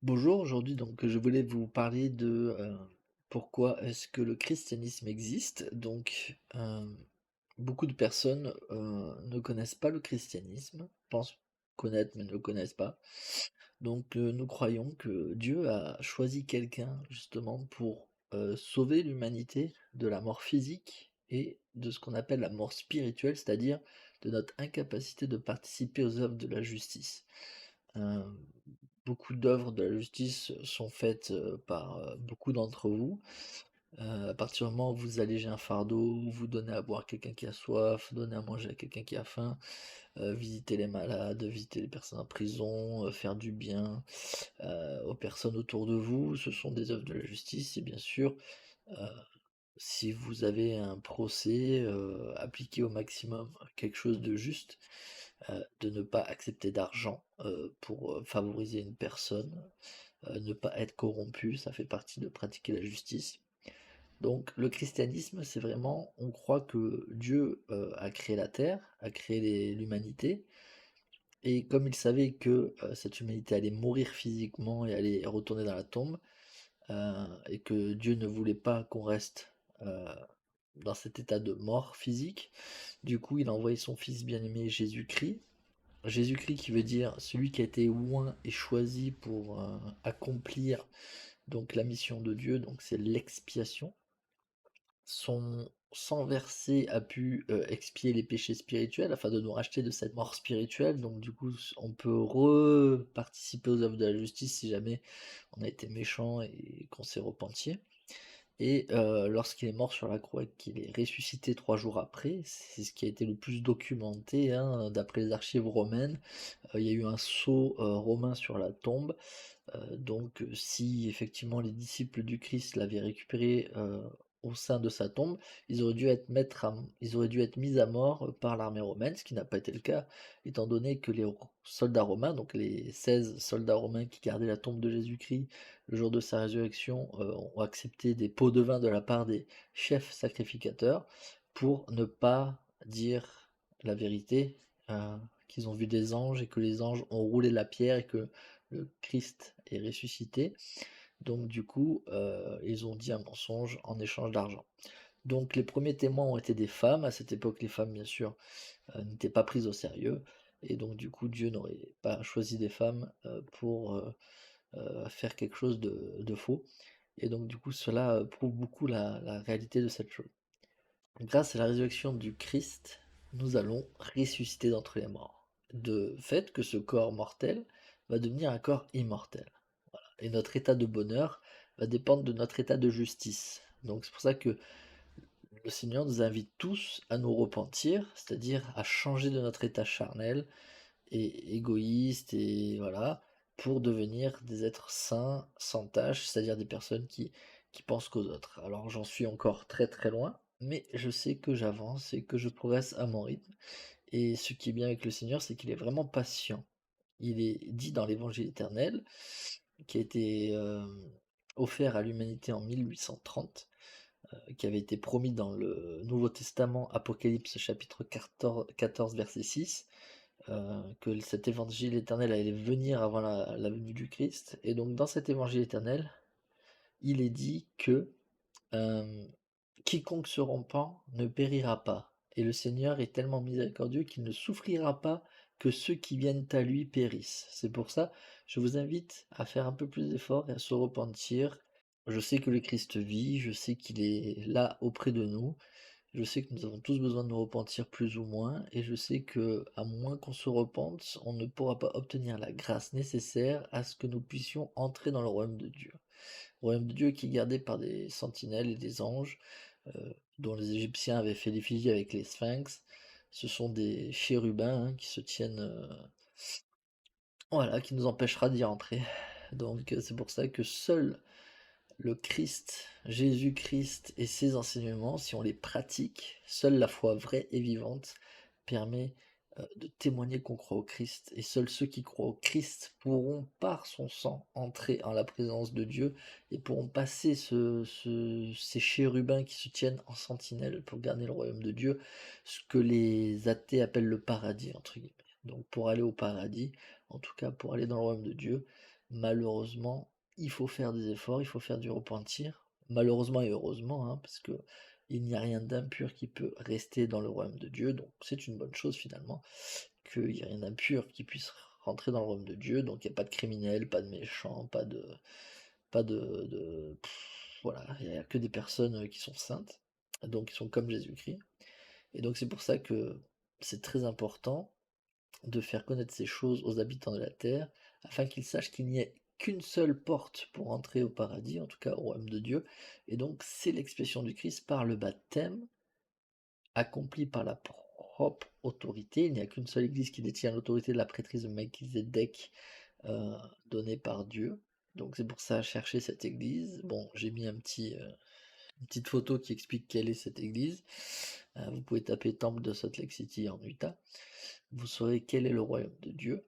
Bonjour, aujourd'hui je voulais vous parler de pourquoi est-ce que le christianisme existe. Beaucoup de personnes ne connaissent pas le christianisme, pensent connaître mais ne le connaissent pas. Nous croyons que Dieu a choisi quelqu'un justement pour sauver l'humanité de la mort physique et de ce qu'on appelle la mort spirituelle, c'est-à-dire de notre incapacité de participer aux œuvres de la justice. Heu, Beaucoup d'œuvres de la justice sont faites, par, beaucoup d'entre vous. À partir du moment où vous allégez un fardeau, vous donnez à boire à quelqu'un qui a soif, donnez à manger à quelqu'un qui a faim, visiter les malades, visiter les personnes en prison, faire du bien, aux personnes autour de vous, ce sont des œuvres de la justice et bien sûr, heu, si vous avez un procès, appliquez au maximum quelque chose de juste, de ne pas accepter d'argent, pour, favoriser une personne, ne pas être corrompu, ça fait partie de pratiquer la justice. Donc le christianisme, c'est vraiment on croit que Dieu, a créé la terre, a créé l'humanité et comme il savait que, cette humanité allait mourir physiquement et allait retourner dans la tombe, et que Dieu ne voulait pas qu'on reste, heu, dans cet état de mort physique, du coup, il a envoyé son fils bien-aimé Jésus-Christ. Jésus-Christ qui veut dire celui qui a été oint et choisi pour, accomplir donc la mission de Dieu, donc c'est l'expiation. Son sang versé a pu, expier les péchés spirituels afin de nous racheter de cette mort spirituelle, donc du coup, on peut reparticiper aux œuvres de la justice si jamais on a été méchant et qu'on s'est repenti. Et lorsqu'il est mort sur la croix et qu'il est ressuscité 3 jours après, c'est ce qui a été le plus documenté, hein, d'après les archives romaines. Il y a eu un sceau, romain sur la tombe, si effectivement les disciples du Christ l'avaient récupéré, au sein de sa tombe, ils auraient dû être mis à mort, par l'armée romaine, ce qui n'a pas été le cas, étant donné que les soldats romains, donc les 16 soldats romains qui gardaient la tombe de Jésus-Christ le jour de sa résurrection, ont accepté des pots de vin de la part des chefs sacrificateurs pour ne pas dire la vérité, qu'ils ont vu des anges et que les anges ont roulé la pierre et que le Christ est ressuscité. Donc du coup, ils ont dit un mensonge en échange d'argent. Donc les premiers témoins ont été des femmes. À cette époque, les femmes, bien sûr, n'étaient pas prises au sérieux. Et donc du coup, Dieu n'aurait pas choisi des femmes pour faire quelque chose de faux. Et donc du coup, cela prouve beaucoup la réalité de cette chose. Grâce à la résurrection du Christ, nous allons ressusciter d'entre les morts. De fait que ce corps mortel va devenir un corps immortel. Et notre état de bonheur va dépendre de notre état de justice. Donc c'est pour ça que le Seigneur nous invite tous à nous repentir, c'est-à-dire à changer de notre état charnel et égoïste et voilà, pour devenir des êtres saints, sans tache, c'est-à-dire des personnes qui pensent qu'aux autres. Alors j'en suis encore très très loin, mais je sais que j'avance et que je progresse à mon rythme. Et ce qui est bien avec le Seigneur, c'est qu'il est vraiment patient. Il est dit dans l'Évangile éternel, qui a été offert à l'humanité en 1830, qui avait été promis dans le Nouveau Testament, Apocalypse chapitre 14 verset 6, que cet évangile éternel allait venir avant la venue du Christ. Et donc dans cet évangile éternel, il est dit que euh, quiconque se repent ne périra pas. Et le Seigneur est tellement miséricordieux qu'il ne souffrira pas que ceux qui viennent à lui périssent. C'est pour ça, je vous invite à faire un peu plus d'efforts et à se repentir. Je sais que le Christ vit, je sais qu'il est là auprès de nous, je sais que nous avons tous besoin de nous repentir plus ou moins, et je sais que, à moins qu'on se repente, on ne pourra pas obtenir la grâce nécessaire à ce que nous puissions entrer dans le royaume de Dieu. Le royaume de Dieu qui est gardé par des sentinelles et des anges, dont les Égyptiens avaient fait l'effigie avec les sphinx. Ce sont des chérubins, hein, qui se tiennent, voilà, qui nous empêchera d'y entrer. C'est pour ça que seul le Christ, Jésus-Christ et ses enseignements, si on les pratique, seule la foi vraie et vivante permet de témoigner qu'on croit au Christ. Et seuls ceux qui croient au Christ pourront, par son sang, entrer en la présence de Dieu et pourront passer ces chérubins qui se tiennent en sentinelle pour garder le royaume de Dieu, ce que les athées appellent le paradis, entre guillemets. Donc pour aller au paradis, en tout cas pour aller dans le royaume de Dieu, malheureusement, il faut faire des efforts, il faut faire du repentir. Malheureusement et heureusement, hein, parce que il n'y a rien d'impur qui peut rester dans le royaume de Dieu, donc c'est une bonne chose finalement, qu'il n'y ait rien d'impur qui puisse rentrer dans le royaume de Dieu, donc il n'y a pas de criminels, pas de méchants, voilà, il n'y a que des personnes qui sont saintes, donc qui sont comme Jésus-Christ. Et donc c'est pour ça que c'est très important de faire connaître ces choses aux habitants de la terre, afin qu'ils sachent qu'il n'y ait qu'une seule porte pour entrer au paradis, en tout cas au royaume de Dieu, et donc c'est l'expiation du Christ par le baptême, accompli par la propre autorité. Il n'y a qu'une seule église qui détient l'autorité de la prêtrise de Melchizedek, donnée par Dieu. Donc c'est pour ça chercher cette église. Bon, j'ai mis une petite photo qui explique quelle est cette église. Vous pouvez taper Temple de Salt Lake City en Utah. Vous saurez quel est le royaume de Dieu.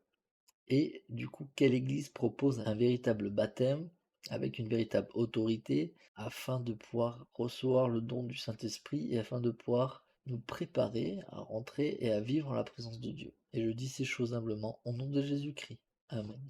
Et du coup, quelle église propose un véritable baptême avec une véritable autorité afin de pouvoir recevoir le don du Saint-Esprit et afin de pouvoir nous préparer à rentrer et à vivre en la présence de Dieu. Et je dis ces choses humblement au nom de Jésus-Christ. Amen.